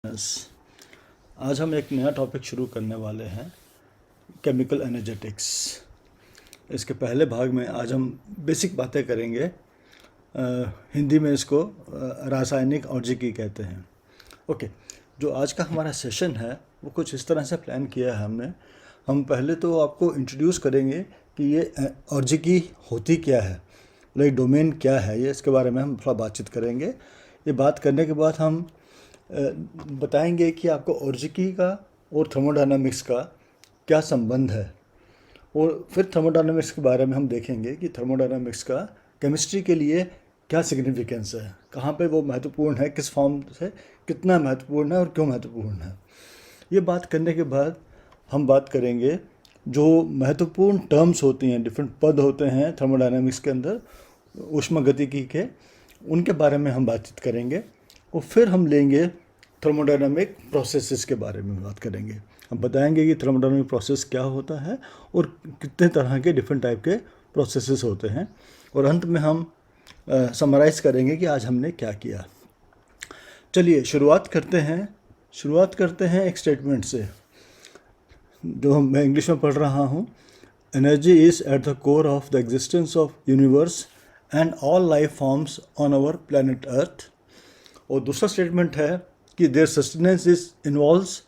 आज हम एक नया टॉपिक शुरू करने वाले हैं, केमिकल एनर्जेटिक्स। इसके पहले भाग में आज हम बेसिक बातें करेंगे। हिंदी में इसको रासायनिक औद्योगिकी कहते हैं। ओके, जो आज का हमारा सेशन है वो कुछ इस तरह से प्लान किया है हमने। हम पहले तो आपको इंट्रोड्यूस करेंगे कि ये औद्योगिकी होती क्या है, लाइक डोमेन क्या है, ये इसके बारे में हम थोड़ा बातचीत करेंगे। ये बात करने के बाद हम बताएंगे कि आपको औद्योगिकी का और थर्मोडायनामिक्स का क्या संबंध है, और फिर थर्मोडायनामिक्स के बारे में हम देखेंगे कि थर्मोडायनामिक्स का केमिस्ट्री के लिए क्या सिग्निफिकेंस है, कहाँ पे वो महत्वपूर्ण है, किस फॉर्म से कितना महत्वपूर्ण है और क्यों महत्वपूर्ण है। ये बात करने के बाद हम बात करेंगे जो महत्वपूर्ण टर्म्स होती हैं, डिफरेंट पद होते हैं थर्मोडायनामिक्स के अंदर ऊष्मागतिकी के, उनके बारे में हम बातचीत करेंगे। और फिर हम लेंगे थर्मोडायनामिक प्रोसेसेस के बारे में बात करेंगे। हम बताएंगे कि थर्मोडायनामिक प्रोसेस क्या होता है और कितने तरह के डिफरेंट टाइप के प्रोसेसेस होते हैं, और अंत में हम समराइज़ करेंगे कि आज हमने क्या किया। चलिए शुरुआत करते हैं एक स्टेटमेंट से जो मैं इंग्लिश में पढ़ रहा हूँ। Energy is at the core of the existence of universe and all life forms on our planet Earth. और दूसरा स्टेटमेंट है कि their sustenance is involves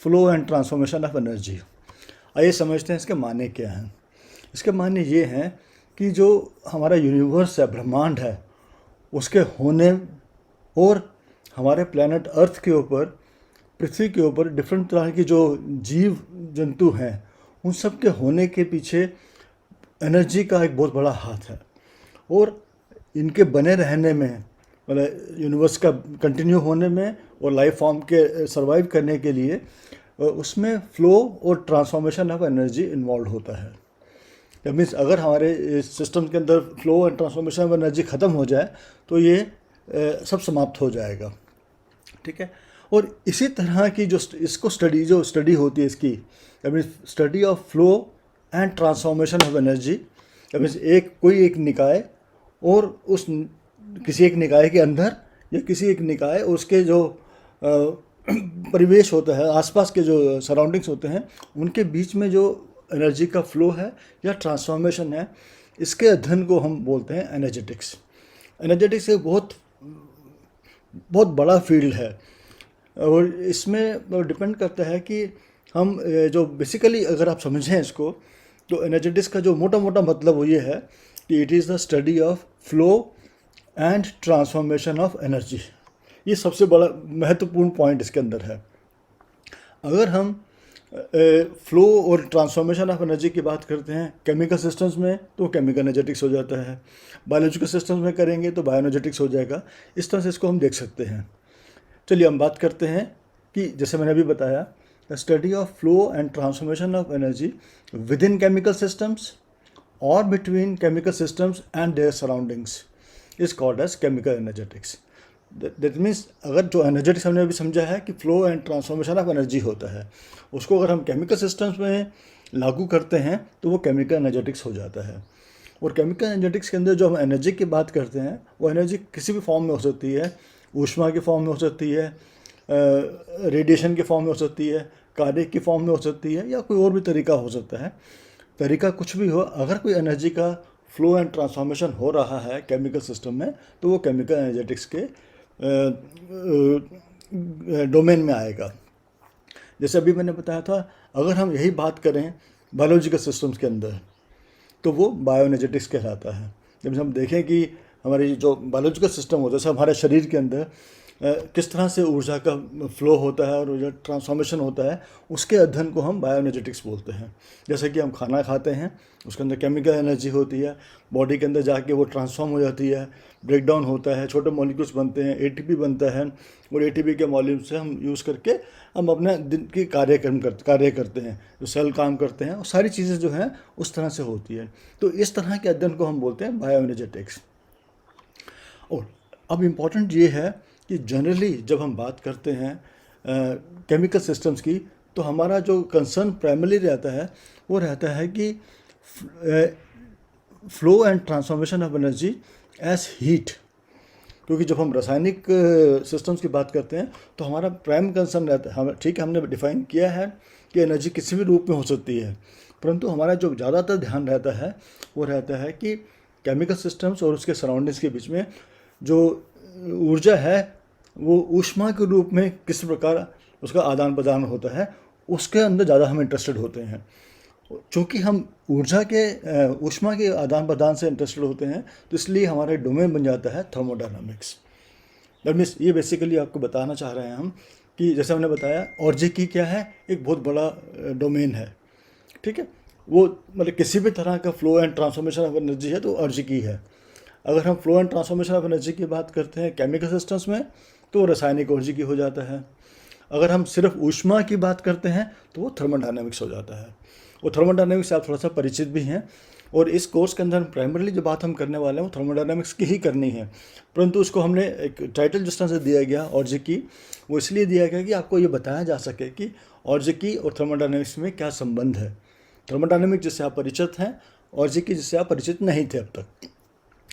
flow and transformation of energy. आइए समझते हैं इसके माने क्या हैं। इसके माने ये हैं कि जो हमारा यूनिवर्स है, ब्रह्मांड है, उसके होने और हमारे प्लैनेट अर्थ के ऊपर, पृथ्वी के ऊपर डिफरेंट तरह की जो जीव जंतु हैं, उन सब के होने के पीछे एनर्जी का एक बहुत बड़ा हाथ है। और इनके बने रहने में, मतलब यूनिवर्स का कंटिन्यू होने में और लाइफ फॉर्म के सर्वाइव करने के लिए, उसमें फ्लो और ट्रांसफॉर्मेशन ऑफ एनर्जी इन्वॉल्व होता है। दैट मीन्स अगर हमारे सिस्टम के अंदर flow and transformation of energy ख़त्म हो जाए तो ये सब समाप्त हो जाएगा। ठीक है। और इसी तरह की जो स्टडी होती है इसकी, that means study of flow and transformation of energy. That means कोई एक निकाय और उस किसी एक निकाय के अंदर या किसी एक निकाय उसके जो परिवेश होता है, आसपास के जो सराउंडिंग्स होते हैं, उनके बीच में जो एनर्जी का फ्लो है या ट्रांसफॉर्मेशन है, इसके अध्ययन को हम बोलते हैं एनर्जेटिक्स। एनर्जेटिक्स एक बहुत बड़ा फील्ड है, और इसमें डिपेंड करता है कि हम जो बेसिकली अगर आप समझें इसको, तो एनर्जेटिक्स का जो मोटा मतलब वो ये है कि it is the study of flow and transformation of energy. ये सबसे बड़ा महत्वपूर्ण पॉइंट इसके अंदर है। अगर हम फ्लो और ट्रांसफॉर्मेशन ऑफ एनर्जी की बात करते हैं केमिकल सिस्टम्स में, तो केमिकल एनर्जेटिक्स हो जाता है। बायोलॉजिकल सिस्टम्स में करेंगे तो बायो एनर्जेटिक्स हो जाएगा। इस तरह से इसको हम देख सकते हैं। चलिए हम बात करते हैं कि जैसे मैंने अभी बताया, the study of flow and transformation of energy within chemical systems और between chemical systems and their surroundings is called as chemical energetics. That means अगर जो एनर्जेटिक्स हमने अभी समझा है कि flow and transformation of energy होता है, उसको अगर हम केमिकल सिस्टम्स में लागू करते हैं तो वो केमिकल एनर्जेटिक्स हो जाता है। और केमिकल एनर्जेटिक्स के अंदर जो हम एनर्जी की बात करते हैं, वो एनर्जी किसी भी फॉर्म में हो सकती है। ऊष्मा के फॉर्म में हो सकती है, रेडिएशन के फॉर्म में हो सकती है, कार्य की फॉर्म में हो सकती है, या कोई और भी तरीका हो सकता है। तरीका कुछ भी हो, अगर कोई एनर्जी का फ्लो एंड ट्रांसफॉर्मेशन हो रहा है केमिकल सिस्टम में, तो वो केमिकल एनर्जेटिक्स के डोमेन में आएगा। जैसे अभी मैंने बताया था, अगर हम यही बात करें बायोलॉजिकल सिस्टम्स के अंदर, तो वो बायो एनर्जेटिक्स कहलाता है। जब हम देखें कि हमारी जो बायोलॉजिकल सिस्टम होता है, जैसे हमारे शरीर के अंदर किस तरह से ऊर्जा का फ्लो होता है और जो ट्रांसफॉर्मेशन होता है, उसके अध्ययन को हम बायो एनर्जेटिक्स बोलते हैं। जैसे कि हम खाना खाते हैं, उसके अंदर केमिकल एनर्जी होती है, बॉडी के अंदर जाके वो ट्रांसफॉर्म हो जाती है, ब्रेक डाउन होता है, छोटे मॉलिक्यूल्स बनते हैं, एटीपी बनता है, और एटीपी के मॉलिक्यूल से हम यूज़ करके हम अपने दिन की कार्य करते हैं, जो सेल काम करते हैं, और सारी चीज़ें जो हैं उस तरह से होती है। तो इस तरह के अध्ययन को हम बोलते हैं बायो एनर्जेटिक्स। और अब इम्पॉर्टेंट ये है कि जनरली जब हम बात करते हैं केमिकल सिस्टम्स की, तो हमारा जो कंसर्न प्राइमरी रहता है वो रहता है कि flow and transformation of energy as heat. क्योंकि जब हम रासायनिक सिस्टम्स की बात करते हैं तो हमारा प्राइम कंसर्न रहता है, हम ठीक है हमने डिफाइन किया है कि एनर्जी किसी भी रूप में हो सकती है, परंतु हमारा जो ज़्यादातर ध्यान रहता है वो रहता है कि केमिकल सिस्टम्स और उसके सराउंडिंग्स के बीच में जो ऊर्जा है वो ऊष्मा के रूप में किस प्रकार उसका आदान प्रदान होता है, उसके अंदर ज़्यादा हम इंटरेस्टेड होते हैं। चूँकि हम ऊर्जा के ऊष्मा के आदान प्रदान से इंटरेस्टेड होते हैं तो इसलिए हमारा डोमेन बन जाता है थर्मोडायनामिक्स। दैट मीन्स ये बेसिकली आपको बताना चाह रहे हैं हम कि जैसे हमने बताया और्जिकी क्या है, एक बहुत बड़ा डोमेन है, ठीक है। वो मतलब किसी भी तरह का flow and transformation of energy है तो और्जिकी है। अगर हम flow and transformation of energy की बात करते हैं केमिकल सिस्टम्स में तो रासायनिक और्जिकी हो जाता है। अगर हम सिर्फ ऊष्मा की बात करते हैं तो वो थर्मोडायनामिक्स हो जाता है। वो थर्मोडायनामिक्स से आप थोड़ा सा परिचित भी हैं, और इस कोर्स के अंदर प्राइमरीली जो बात हम करने वाले हैं वो थर्मोडायनामिक्स की ही करनी है, परंतु उसको हमने एक टाइटल जिस तरह से दिया गया और्जिकी, वो इसलिए दिया गया कि आपको ये बताया जा सके कि और्जिकी और थर्मोडायनामिक्स में क्या संबंध है। थर्मोडायनामिक्स जिससे आप परिचित हैं, और्जिकी जिससे आप परिचित नहीं थे अब तक।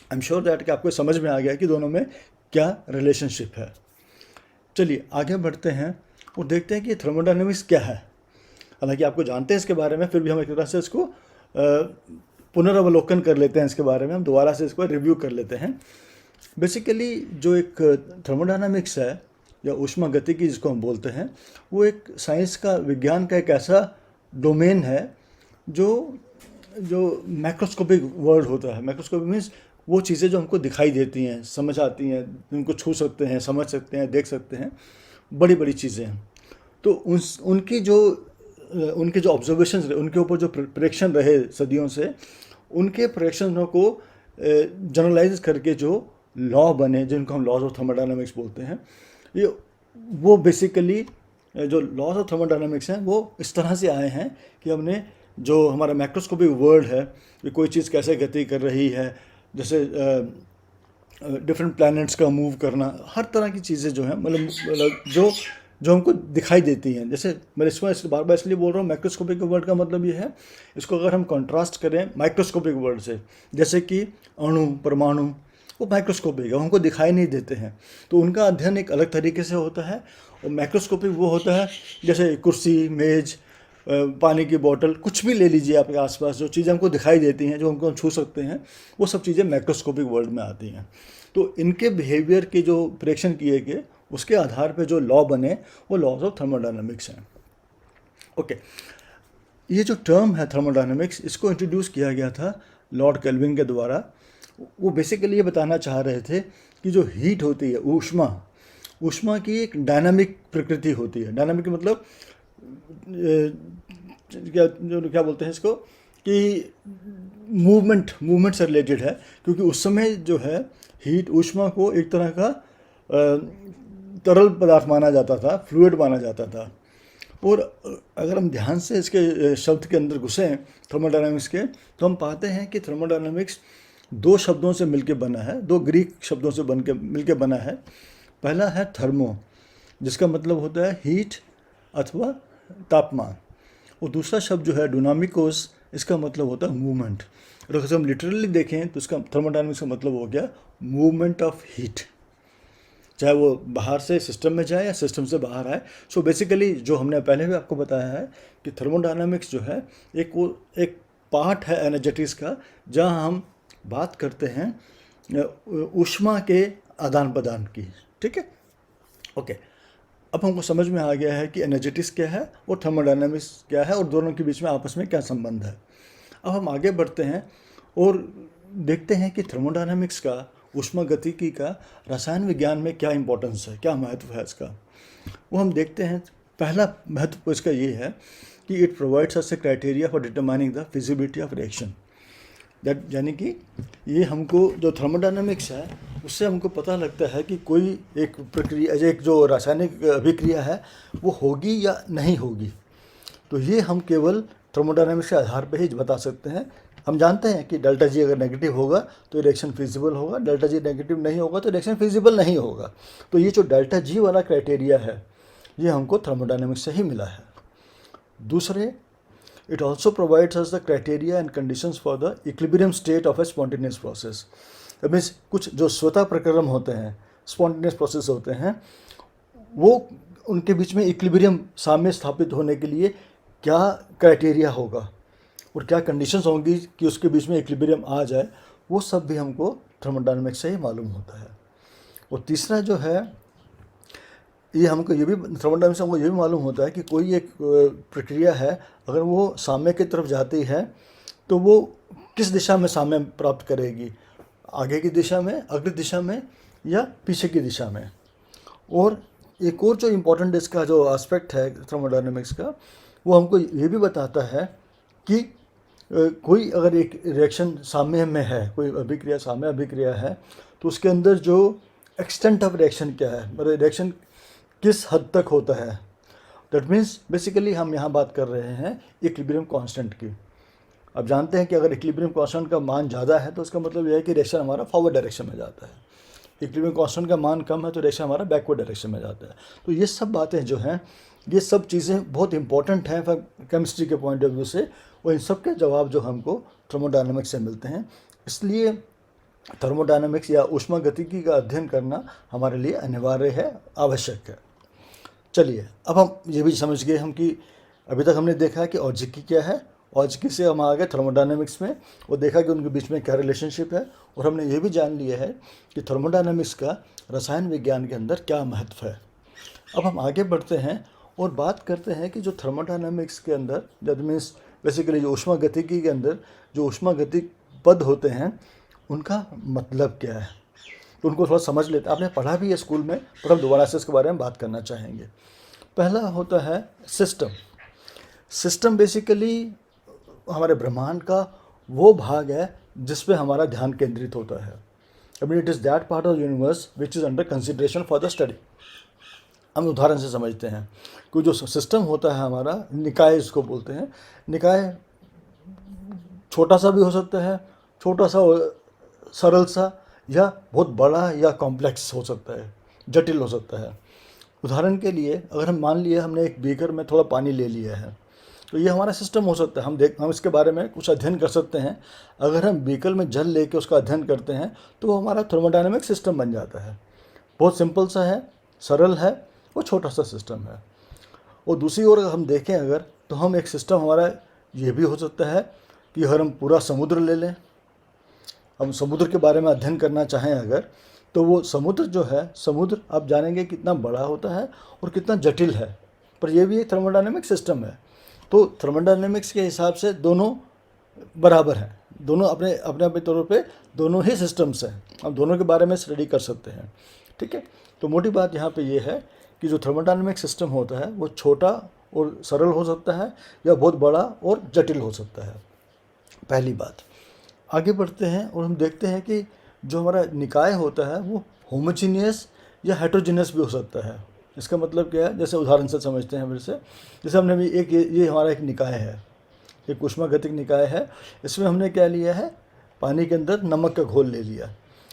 आई एम श्योर दैट कि आपको समझ में आ गया कि दोनों में क्या रिलेशनशिप है। चलिए आगे बढ़ते हैं और देखते हैं कि थर्मोडायनामिक्स क्या है। हालांकि आपको जानते हैं इसके बारे में, फिर भी हम एक तरह से इसको पुनरावलोकन कर लेते हैं, इसके बारे में हम दोबारा से इसको रिव्यू कर लेते हैं। बेसिकली जो एक थर्मोडायनामिक्स है या ऊष्मा गतिकी जिसको हम बोलते हैं, वो एक साइंस का, विज्ञान का एक ऐसा डोमेन है जो मैक्रोस्कोपिक वर्ल्ड होता है। मैक्रोस्कोपिक मीन्स वो चीज़ें जो हमको दिखाई देती हैं, समझ आती हैं, उनको छू सकते हैं, समझ सकते हैं, देख सकते हैं, बड़ी बड़ी चीज़ें हैं। तो उनके जो ऑब्जर्वेशंस रहे, उनके ऊपर जो प्रेडिक्शन रहे सदियों से, उनके प्रेडिक्शनों को जनरलाइज करके जो लॉ बने, जिनको हम लॉज ऑफ थर्मोडायनामिक्स बोलते हैं, ये वो बेसिकली जो लॉज ऑफ थर्मोडायनामिक्स हैं वो इस तरह से आए हैं कि हमने जो हमारा मैक्रोस्कोपिक वर्ल्ड है कि कोई चीज़ कैसे गति कर रही है, जैसे डिफरेंट प्लैनेट्स का मूव करना, हर तरह की चीज़ें जो हैं मतलब जो हमको दिखाई देती हैं। जैसे मैं इसको बार बार इसलिए बोल रहा हूँ मैक्रोस्कोपिक वर्ल्ड का मतलब ये है, इसको अगर हम कंट्रास्ट करें माइक्रोस्कोपिक वर्ल्ड से, जैसे कि अणु, परमाणु, वो माइक्रोस्कोपिक है, हमको दिखाई नहीं देते हैं, तो उनका अध्ययन एक अलग तरीके से होता है। और मैक्रोस्कोपिक वो होता है जैसे कुर्सी, मेज़, पानी की बोतल, कुछ भी ले लीजिए आपके आसपास, जो चीज़ें हमको दिखाई देती हैं, जो हमको छू सकते हैं, वो सब चीज़ें मैक्रोस्कोपिक वर्ल्ड में आती हैं। तो इनके बिहेवियर के जो प्रेडिक्शन किए गए, उसके आधार पे जो लॉ बने वो लॉज ऑफ थर्मोडायनामिक्स हैं। ओके, ये जो टर्म है थर्मोडायनामिक्स, इसको इंट्रोड्यूस किया गया था लॉर्ड केल्विन के द्वारा। वो बेसिकली ये बताना चाह रहे थे कि जो हीट होती है, ऊष्मा की एक डायनामिक प्रकृति होती है। डायनामिक मतलब क्या बोलते हैं इसको, कि मूवमेंट से रिलेटेड है, क्योंकि उस समय जो है हीट, ऊष्मा को एक तरह का तरल पदार्थ माना जाता था, फ्लूइड माना जाता था। और अगर हम ध्यान से इसके शब्द के अंदर घुसें थर्मोडायनामिक्स के, तो हम पाते हैं कि थर्मोडायनामिक्स दो शब्दों से मिलकर बना है, दो ग्रीक शब्दों से मिलकर बना है। पहला है थर्मो, जिसका मतलब होता है हीट अथवा तापमान, और दूसरा शब्द जो है डायनामिकोस, इसका मतलब होता है मूवमेंट। और अगर हम लिटरली देखें तो इसका थर्मोडायनामिक्स का मतलब हो गया मूवमेंट ऑफ हीट, चाहे वो बाहर से सिस्टम में जाए या सिस्टम से बाहर आए। सो बेसिकली जो हमने पहले भी आपको बताया है कि थर्मोडायनामिक्स जो है एक पार्ट है एनर्जेटिक्स का, जहाँ हम बात करते हैं ऊष्मा के आदान प्रदान की। ठीक है, ओके। अब हमको समझ में आ गया है कि एनर्जेटिक्स क्या है और थर्मोडायनामिक्स क्या है और दोनों के बीच में आपस में क्या संबंध है। अब हम आगे बढ़ते हैं और देखते हैं कि थर्मोडायनामिक्स का, ऊष्मा गतिकी का रसायन विज्ञान में क्या इंपॉर्टेंस है, क्या महत्व है इसका, वो हम देखते हैं। पहला महत्व इसका ये है कि it provides us A criteria for determining the feasibility of reaction. That यानी कि ये हमको जो थर्मोडायनामिक्स है उससे हमको पता लगता है कि कोई एक प्रक्रिया, एक जो रासायनिक अभिक्रिया है वो होगी या नहीं होगी। तो ये हम केवल थर्मोडायनामिक्स के आधार पर ही बता सकते हैं। हम जानते हैं कि डेल्टा जी अगर नेगेटिव होगा तो रिएक्शन फिजिबल होगा, डेल्टा जी नेगेटिव नहीं होगा तो रिएक्शन फिजिबल नहीं होगा। तो ये जो डेल्टा जी वाला क्राइटेरिया है ये हमको थर्मोडायनामिक्स से ही मिला है। दूसरे, it also provides us the criteria and conditions for the equilibrium state of a spontaneous process। Means कुछ जो स्वतः प्रक्रम होते हैं, स्पॉन्टेनियस प्रोसेस होते हैं, वो उनके बीच में इक्विलिब्रियम साम्य स्थापित होने के लिए क्या क्राइटेरिया होगा और क्या कंडीशंस होंगी कि उसके बीच में इक्विलिब्रियम आ जाए, वो सब भी हमको थर्मोडायनामिक्स से ही मालूम होता है। और तीसरा जो है, ये हमको ये भी थर्मोडायनामिक्स से हमको ये भी मालूम होता है कि कोई एक प्रक्रिया है, अगर वो साम्य की तरफ जाती है तो वो किस दिशा में साम्य प्राप्त करेगी, आगे की दिशा में, अग्र दिशा में, या पीछे की दिशा में। और एक और जो इम्पोर्टेंट इसका जो एस्पेक्ट है थर्मोडायनामिक्स का, वो हमको ये भी बताता है कि कोई अगर एक रिएक्शन साम्य में है, कोई अभिक्रिया साम्य अभिक्रिया है, तो उसके अंदर जो एक्सटेंट ऑफ रिएक्शन क्या है, मतलब रिएक्शन किस हद तक होता है। दैट मीन्स बेसिकली हम यहाँ बात कर रहे हैं इक्विलिब्रियम कांस्टेंट की। अब जानते हैं कि अगर इक्विलिब्रियम कांस्टेंट का मान ज़्यादा है तो उसका मतलब यह है कि रिएक्शन हमारा फॉरवर्ड डायरेक्शन में जाता है। इक्विलिब्रियम कांस्टेंट का मान कम है तो रिएक्शन हमारा बैकवर्ड डायरेक्शन में जाता है। तो ये सब बातें जो हैं, ये सब चीज़ें बहुत इंपॉर्टेंट हैं केमिस्ट्री के पॉइंट ऑफ व्यू से, और इन सब के जवाब जो हमको थर्मोडायनामिक्स से मिलते हैं। इसलिए थर्मोडायनामिक्स या ऊष्मागतिकी का अध्ययन करना हमारे लिए अनिवार्य है, आवश्यक है। चलिए, अब हम ये भी समझ गए हम कि अभी तक हमने देखा कि औद्योगिकी क्या है, औद्योगिकी से हम आ गए थर्मोडायनामिक्स में और देखा कि उनके बीच में क्या रिलेशनशिप है, और हमने ये भी जान लिया है कि थर्मोडायनामिक्स का रसायन विज्ञान के अंदर क्या महत्व है। अब हम आगे बढ़ते हैं और बात करते हैं कि जो थर्मोडायनामिक्स के अंदर, दैट मीन्स बेसिकली जो ऊष्मागतिकी के अंदर जो ऊष्मागतिक पद होते हैं, उनका मतलब क्या है, तो उनको थोड़ा समझ लेते हैं। आपने पढ़ा भी है स्कूल में, पर हम दोबारा से इसके बारे में बात करना चाहेंगे। पहला होता है सिस्टम। सिस्टम बेसिकली हमारे ब्रह्मांड का वो भाग है जिस पे हमारा ध्यान केंद्रित होता है। I mean it is that part of universe which is under consideration for the study. हम उदाहरण से समझते हैं कि जो सिस्टम होता है हमारा, निकाय इसको बोलते हैं। निकाय छोटा सा भी हो सकता है, छोटा सा सरल सा, या बहुत बड़ा या कॉम्प्लेक्स हो सकता है, जटिल हो सकता है। उदाहरण के लिए अगर हम मान लिए हमने एक बीकर में थोड़ा पानी ले लिया है, तो ये हमारा सिस्टम हो सकता है। हम इसके बारे में कुछ अध्ययन कर सकते हैं। अगर हम बीकर में जल लेके उसका अध्ययन करते हैं तो वो हमारा थर्मोडायनामिक सिस्टम बन जाता है। बहुत सिंपल सा है, सरल है, वो छोटा सा सिस्टम है। और दूसरी ओर हम देखें अगर, तो हम एक सिस्टम हमारा ये भी हो सकता है कि अगर हम पूरा समुद्र ले लें, हम समुद्र के बारे में अध्ययन करना चाहें अगर, तो वो समुद्र जो है, समुद्र आप जानेंगे कितना बड़ा होता है और कितना जटिल है, पर यह भी एक थर्मोडायनामिक सिस्टम है। तो थर्मोडायनामिक्स के हिसाब से दोनों बराबर हैं, दोनों अपने अपने तौर पे दोनों ही सिस्टम्स हैं। हम दोनों के बारे में स्टडी कर सकते हैं, ठीक है। तो मोटी बात यहाँ पे ये है कि जो थर्मोडायनामिक सिस्टम होता है वो छोटा और सरल हो सकता है, या बहुत बड़ा और जटिल हो सकता है। पहली बात। आगे बढ़ते हैं और हम देखते हैं कि जो हमारा निकाय होता है वो होमोजीनियस या हेट्रोजीनियस भी हो सकता है। इसका मतलब क्या है, जैसे उदाहरण से समझते हैं फिर से। जैसे हमने भी एक ये हमारा एक निकाय है, एक ऊष्मागतिक निकाय है। इसमें हमने क्या लिया है, पानी के अंदर नमक का घोल ले लिया।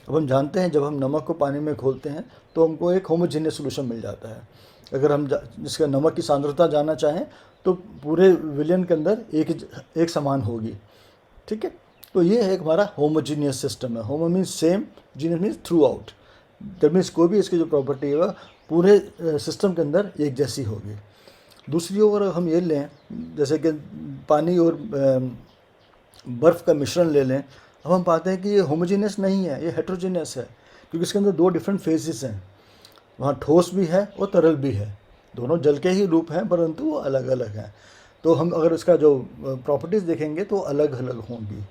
अब हम जानते हैं जब हम नमक को पानी में घोलते हैं तो हमको एक होमोजीनियस सोल्यूशन मिल जाता है। अगर हम जिसका नमक की सांद्रता जानना चाहें तो पूरे विलयन के अंदर एक समान होगी, ठीक है। तो ये है एक हमारा होमोजीनियस सिस्टम है। होमो means same, genius means through out. That means कोई भी इसकी जो प्रॉपर्टी है पूरे सिस्टम के अंदर एक जैसी होगी। दूसरी ओर हम ये लें, जैसे कि पानी और बर्फ़ का मिश्रण ले लें, अब हम पाते हैं कि ये होमोजीनियस नहीं है, ये हेट्रोजीनियस है, क्योंकि इसके अंदर दो डिफरेंट फेजेस हैं। वहाँ ठोस भी है और तरल भी है, दोनों जल के ही रूप हैं, परंतु वो अलग अलग हैं। तो हम अगर इसका जो प्रॉपर्टीज़ देखेंगे तो अलग अलग होंगी,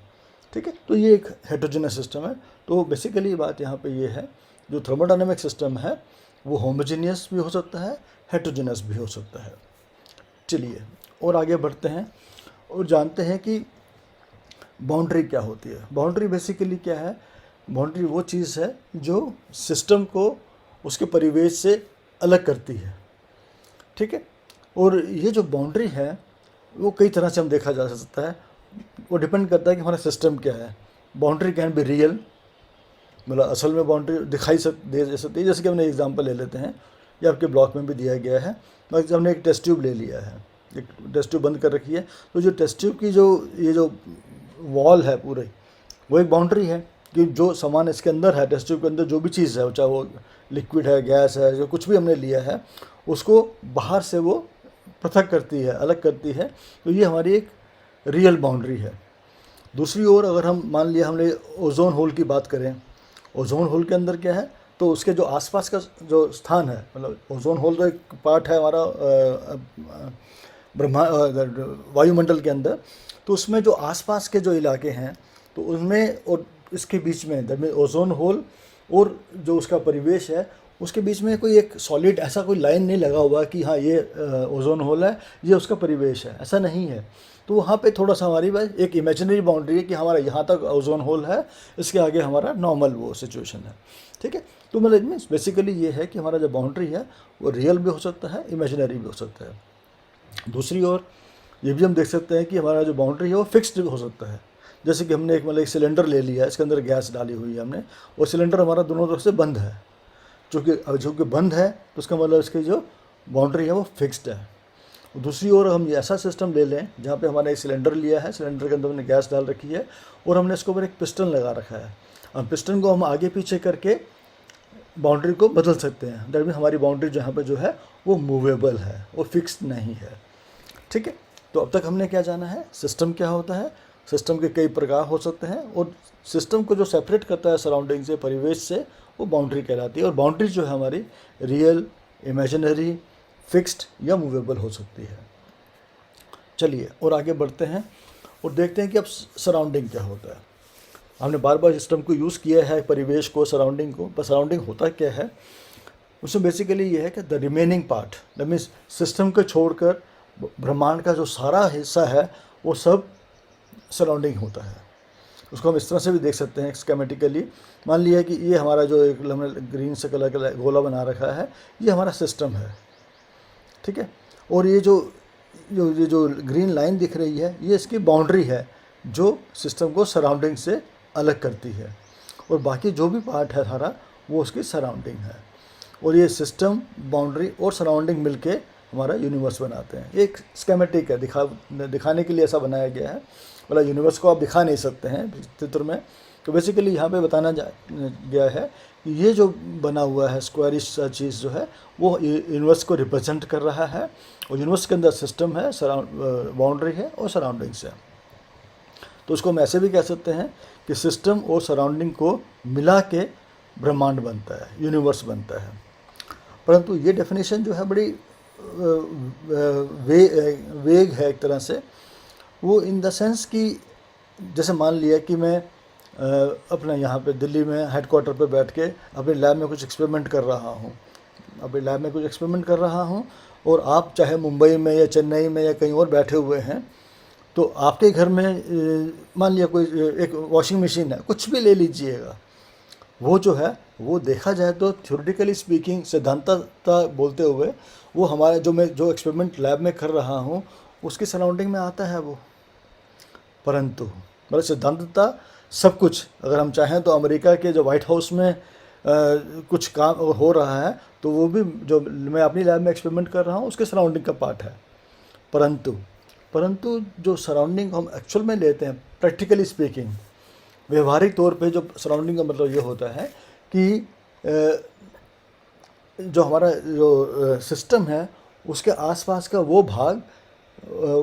ठीक है। तो ये एक हेट्रोजीनियस सिस्टम है। तो बेसिकली बात यहाँ पे ये है, जो थर्मोडायनामिक सिस्टम है वो होमोजीनियस भी हो सकता है, हेट्रोजीनियस भी हो सकता है। चलिए और आगे बढ़ते हैं और जानते हैं कि बाउंड्री क्या होती है। बाउंड्री बेसिकली क्या है, बाउंड्री वो चीज़ है जो सिस्टम को उसके परिवेश से अलग करती है, ठीक है। और ये जो बाउंड्री है वो कई तरह से हम देखा जा सकता है, वो डिपेंड करता है कि हमारा सिस्टम क्या है। बाउंड्री कैन बी रियल, मतलब असल में बाउंड्री दिखाई दे सकती है। जैसे कि हमने एग्जांपल ले लेते हैं, ये आपके ब्लॉक में भी दिया गया है। हमने एक टेस्ट ट्यूब ले लिया है, एक टेस्ट ट्यूब बंद कर रखी है, तो जो टेस्ट ट्यूब की ये जो वॉल है पूरे, वो एक बाउंड्री है। कि जो सामान इसके अंदर है, टेस्ट ट्यूब के अंदर जो भी चीज़ है, चाहे वो लिक्विड है, गैस है, जो कुछ भी हमने लिया है, उसको बाहर से वो पृथक करती है, अलग करती है। तो ये हमारी एक रियल बाउंड्री है। दूसरी ओर अगर हम मान लिया हमने ओजोन होल की बात करें, ओजोन होल के अंदर क्या है, तो उसके जो आसपास का जो स्थान है, मतलब ओजोन होल तो एक पार्ट है हमारा वायुमंडल के अंदर, तो उसमें जो आसपास के जो इलाके हैं, तो उनमें और इसके बीच में दरमियान ओजोन होल और जो उसका परिवेश है, उसके बीच में कोई एक सॉलिड ऐसा कोई लाइन नहीं लगा हुआ कि हाँ ये ओजोन होल है, ये उसका परिवेश है, ऐसा नहीं है। तो वहाँ पे थोड़ा सा हमारी भाई एक इमेजिनरी बाउंड्री है कि हमारा यहाँ तक ओजोन होल है, इसके आगे हमारा नॉर्मल वो सिचुएशन है, ठीक है। तो मतलब मीन्स बेसिकली ये है कि हमारा जो बाउंड्री है वो रियल भी हो सकता है, इमेजिनरी भी हो सकता है। दूसरी ओर ये भी हम देख सकते हैं कि हमारा जो बाउंड्री है वो फिक्स्ड हो सकता है। जैसे कि हमने एक मतलब एक सिलेंडर ले लिया, इसके अंदर गैस डाली हुई है हमने, और सिलेंडर हमारा दोनों तरफ से बंद है। जो कि बंद है तो उसका मतलब इसकी जो बाउंड्री है वो फिक्स्ड है। दूसरी ओर हम ये ऐसा सिस्टम ले लें जहाँ पे हमारा एक सिलेंडर लिया है, सिलेंडर के अंदर हमने गैस डाल रखी है और हमने इसके ऊपर एक पिस्टन लगा रखा है। अब पिस्टन को हम आगे पीछे करके बाउंड्री को बदल सकते हैं। दैट मीन हमारी बाउंड्री जहाँ पे जो है वो मूवेबल है, वो फिक्स्ड नहीं है, ठीक है। तो अब तक हमने क्या जाना है, सिस्टम क्या होता है, सिस्टम के कई प्रकार हो सकते हैं, और सिस्टम को जो सेपरेट करता है सराउंडिंग से, परिवेश से, वो बाउंड्री कहलाती है। और बाउंड्री जो है हमारी रियल, इमेजिनरी, फिक्स्ड या मूवेबल हो सकती है। चलिए और आगे बढ़ते हैं और देखते हैं कि अब सराउंडिंग क्या होता है। हमने बार बार सिस्टम को यूज़ किया है, परिवेश को, सराउंडिंग को, पर सराउंडिंग होता क्या है, उसमें बेसिकली ये है कि the remaining part, that means system को छोड़कर ब्रह्मांड का जो सारा हिस्सा है वो सब सराउंडिंग होता है। उसको हम इस तरह से भी देख सकते हैं स्कीमेटिकली। मान लिया कि ये हमारा जो एक हमने ग्रीन से कलर का गोला बना रखा है, ये हमारा सिस्टम है, ठीक है। और ये जो ग्रीन लाइन दिख रही है, ये इसकी बाउंड्री है जो सिस्टम को सराउंडिंग से अलग करती है, और बाकी जो भी पार्ट है सारा वो उसकी सराउंडिंग है। और ये सिस्टम, बाउंड्री और सराउंडिंग मिलके हमारा यूनिवर्स बनाते हैं। एक स्कीमेटिक है, दिखाने के लिए ऐसा बनाया गया है। मतलब यूनिवर्स को आप दिखा नहीं सकते हैं चित्र में, तो बेसिकली यहाँ पे बताना गया है कि ये जो बना हुआ है स्क्वायरिश सा चीज़ जो है वो यूनिवर्स को रिप्रेजेंट कर रहा है। और यूनिवर्स के अंदर सिस्टम है, बाउंड्री है और सराउंडिंग्स है। तो उसको हम ऐसे भी कह सकते हैं कि सिस्टम और सराउंडिंग को मिला के ब्रह्मांड बनता है, यूनिवर्स बनता है। परंतु ये डेफिनेशन जो है बड़ी वेग है एक तरह से। वो इन द सेंस कि जैसे मान लिया कि मैं अपना यहाँ पे दिल्ली में हेडक्वार्टर पे बैठ के अपने लैब में कुछ एक्सपेरिमेंट कर रहा हूँ, और आप चाहे मुंबई में या चेन्नई में या कहीं और बैठे हुए हैं, तो आपके घर में मान लिया कोई एक वॉशिंग मशीन है, कुछ भी ले लीजिएगा, वो जो है वो देखा जाए तो थ्योरेटिकली स्पीकिंग, सिद्धांतता बोलते हुए, वो हमारे जो एक्सपेरिमेंट लैब में कर रहा हूँ उसकी सराउंडिंग में आता है वो। परंतु मतलब सिद्धांतता सब कुछ, अगर हम चाहें तो अमेरिका के जो वाइट हाउस में कुछ काम हो रहा है तो वो भी जो मैं अपनी लैब में एक्सपेरिमेंट कर रहा हूँ उसके सराउंडिंग का पार्ट है। परंतु जो सराउंडिंग हम एक्चुअल में लेते हैं, प्रैक्टिकली स्पीकिंग, व्यवहारिक तौर पे जो सराउंडिंग का मतलब ये होता है कि जो हमारा जो सिस्टम है उसके आसपास का वो भाग,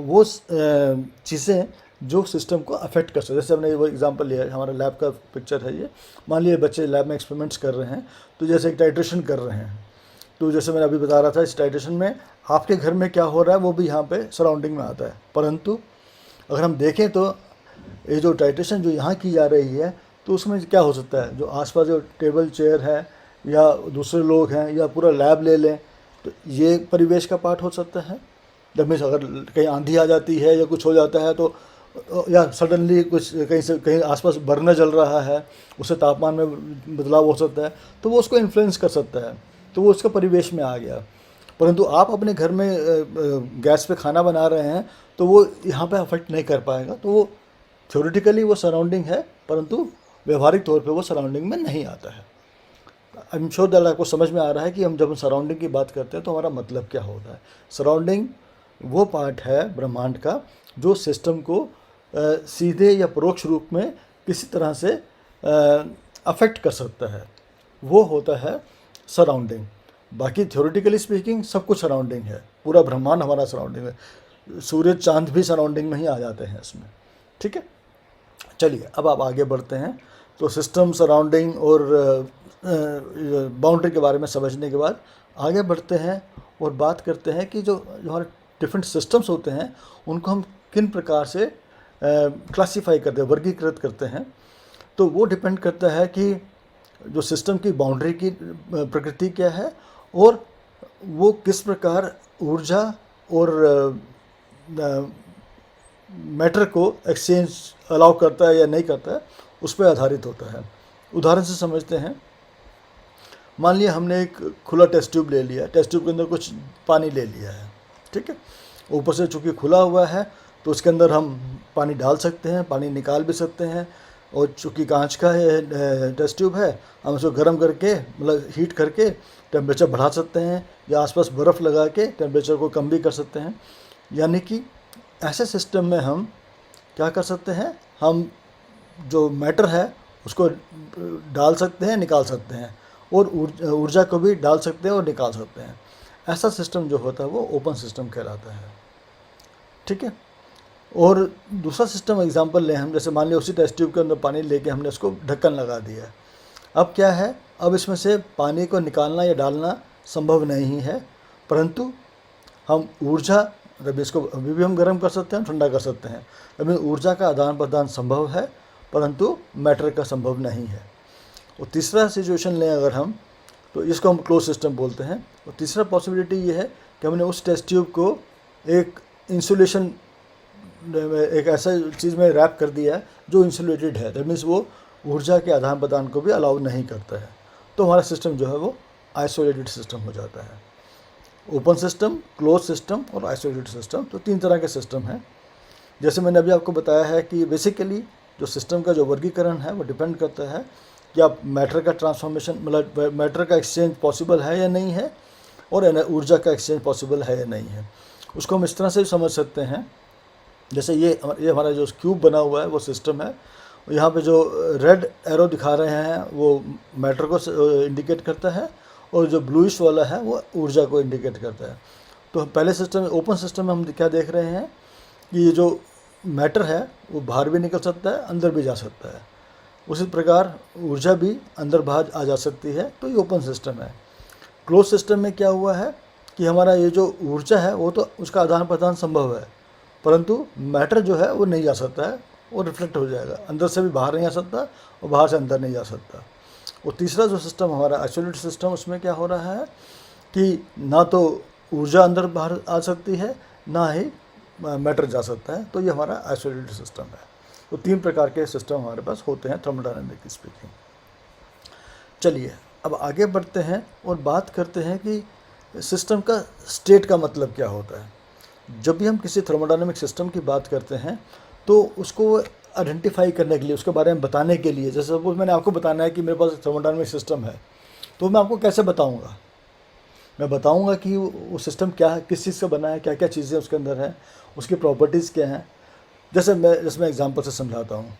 वो चीज़ें जो सिस्टम को अफेक्ट कर सकते हैं। जैसे हमने वो एग्जांपल लिया है, हमारा लैब का पिक्चर है ये। मान लिया बच्चे लैब में एक्सपेरिमेंट्स कर रहे हैं, तो जैसे एक टाइट्रेशन कर रहे हैं, तो जैसे मैंने अभी बता रहा था, इस टाइट्रेशन में आपके घर में क्या हो रहा है वो भी यहाँ पे सराउंडिंग में आता है। परंतु अगर हम देखें तो ये जो टाइट्रेशन जो यहाँ की जा रही है, तो उसमें क्या हो सकता है, जो आसपास जो टेबल चेयर है या दूसरे लोग हैं या पूरा लैब ले लें, तो ये परिवेश का पार्ट हो सकता है। जब में अगर कहीं आंधी आ जाती है या कुछ हो जाता है, तो या सडनली कुछ कहीं आसपास बर्नर जल रहा है, उससे तापमान में बदलाव हो सकता है, तो वो उसको इन्फ्लुएंस कर सकता है, तो वो उसका परिवेश में आ गया। परंतु आप अपने घर में गैस पे खाना बना रहे हैं, तो वो यहाँ पे अफेक्ट नहीं कर पाएगा। तो वो थ्योरेटिकली वो सराउंडिंग है, परंतु व्यवहारिक तौर पे वो सराउंडिंग में नहीं आता है। आई एम श्योर दैट आपको समझ में आ रहा है कि हम जब सराउंडिंग की बात करते हैं तो हमारा मतलब क्या होता है। सराउंडिंग वो पार्ट है ब्रह्मांड का जो सिस्टम को सीधे या परोक्ष रूप में किसी तरह से अफेक्ट कर सकता है, वो होता है सराउंडिंग। बाकी थ्योरेटिकली स्पीकिंग सब कुछ सराउंडिंग है, पूरा ब्रह्मांड हमारा सराउंडिंग है, सूर्य चांद भी सराउंडिंग में ही आ जाते हैं इसमें। ठीक है, चलिए अब आप आगे बढ़ते हैं। तो सिस्टम, सराउंडिंग और बाउंड्री के बारे में समझने के बाद आगे बढ़ते हैं और बात करते हैं कि जो हमारे डिफरेंट सिस्टम्स होते हैं उनको हम किन प्रकार से क्लासीफाई करते हैं, वर्गीकृत करते हैं। तो वो डिपेंड करता है कि जो सिस्टम की बाउंड्री की प्रकृति क्या है और वो किस प्रकार ऊर्जा और मैटर को एक्सचेंज अलाउ करता है या नहीं करता है, उस पर आधारित होता है। उदाहरण से समझते हैं। मान लिया हमने एक खुला टेस्ट ट्यूब ले लिया, टेस्ट ट्यूब के अंदर कुछ पानी ले लिया है। ठीक है, ऊपर से चूँकि खुला हुआ है तो उसके अंदर हम पानी डाल सकते हैं, पानी निकाल भी सकते हैं। और चूँकि कांच का है टेस्ट ट्यूब है, हम उसको गर्म करके मतलब हीट करके टेम्परेचर बढ़ा सकते हैं या आसपास बर्फ़ लगा के टेम्परेचर को कम भी कर सकते हैं। यानी कि ऐसे सिस्टम में हम क्या कर सकते हैं, हम जो मैटर है उसको डाल सकते हैं, निकाल सकते हैं, और ऊर्जा को भी डाल सकते हैं और निकाल सकते हैं। ऐसा सिस्टम जो होता है वो ओपन सिस्टम कहलाता है। ठीक है, और दूसरा सिस्टम एग्जांपल लें हम, जैसे मान लिया उसी टेस्ट ट्यूब के अंदर पानी लेके हमने उसको ढक्कन लगा दिया है। अब क्या है, अब इसमें से पानी को निकालना या डालना संभव नहीं है, परंतु हम ऊर्जा, जब इसको अभी भी हम गर्म कर सकते हैं, ठंडा कर सकते हैं, अभी ऊर्जा का आदान प्रदान संभव है परंतु मैटर का संभव नहीं है। और तीसरा सिचुएशन लें अगर हम, तो इसको हम क्लोज सिस्टम बोलते हैं। और तीसरा पॉसिबिलिटी ये है कि हमने उस टेस्ट ट्यूब को एक इंसुलेशन, एक ऐसा चीज़ में रैप कर दिया है जो इंसुलेटेड है, दैट मीन्स वो ऊर्जा के आदान प्रदान को भी अलाउ नहीं करता है। तो हमारा सिस्टम जो है वो आइसोलेटेड सिस्टम हो जाता है। ओपन सिस्टम, क्लोज सिस्टम और आइसोलेटेड सिस्टम, तो 3 तरह के सिस्टम हैं। जैसे मैंने अभी आपको बताया है कि बेसिकली जो सिस्टम का जो वर्गीकरण है वो डिपेंड करता है कि आप मैटर का ट्रांसफॉर्मेशन, मतलब मैटर का एक्सचेंज पॉसिबल है या नहीं है, और ऊर्जा का एक्सचेंज पॉसिबल है या नहीं है। उसको हम इस तरह से समझ सकते हैं, जैसे ये हमारा जो क्यूब बना हुआ है वो सिस्टम है। यहाँ पे जो रेड एरो दिखा रहे हैं वो मैटर को इंडिकेट करता है, और जो ब्लूइश वाला है वो ऊर्जा को इंडिकेट करता है। तो पहले सिस्टम में, ओपन सिस्टम में हम क्या देख रहे हैं कि ये जो मैटर है वो बाहर भी निकल सकता है, अंदर भी जा सकता है। उसी प्रकार ऊर्जा भी अंदर बाहर आ जा सकती है, तो ये ओपन सिस्टम है। क्लोज सिस्टम में क्या हुआ है कि हमारा ये जो ऊर्जा है वो तो उसका आदान प्रदान संभव है, परंतु मैटर जो है वो नहीं जा सकता है, वो रिफ्लेक्ट हो जाएगा, अंदर से भी बाहर नहीं आ सकता और बाहर से अंदर नहीं जा सकता। और तीसरा जो सिस्टम हमारा आइसोलेटेड सिस्टम, उसमें क्या हो रहा है कि ना तो ऊर्जा अंदर बाहर आ सकती है, ना ही मैटर जा सकता है। तो ये हमारा आइसोलेटेड सिस्टम है। तो 3 प्रकार के सिस्टम हमारे पास होते हैं थर्मोडायनामिक स्पीकिंग। चलिए अब आगे बढ़ते हैं और बात करते हैं कि सिस्टम का स्टेट का मतलब क्या होता है। जब भी हम किसी थर्मोडायनामिक सिस्टम की बात करते हैं तो उसको आइडेंटिफाई करने के लिए, उसके बारे में बताने के लिए, जैसे सपोज मैंने आपको बताना है कि मेरे पास थर्मोडायनामिक सिस्टम है, तो मैं आपको कैसे बताऊंगा? मैं बताऊंगा कि वो सिस्टम क्या है, किस चीज़ से बना है, क्या क्या चीज़ें उसके अंदर हैं, उसकी प्रॉपर्टीज़ क्या हैं। जैसे मैं एग्जांपल से समझाता हूँ।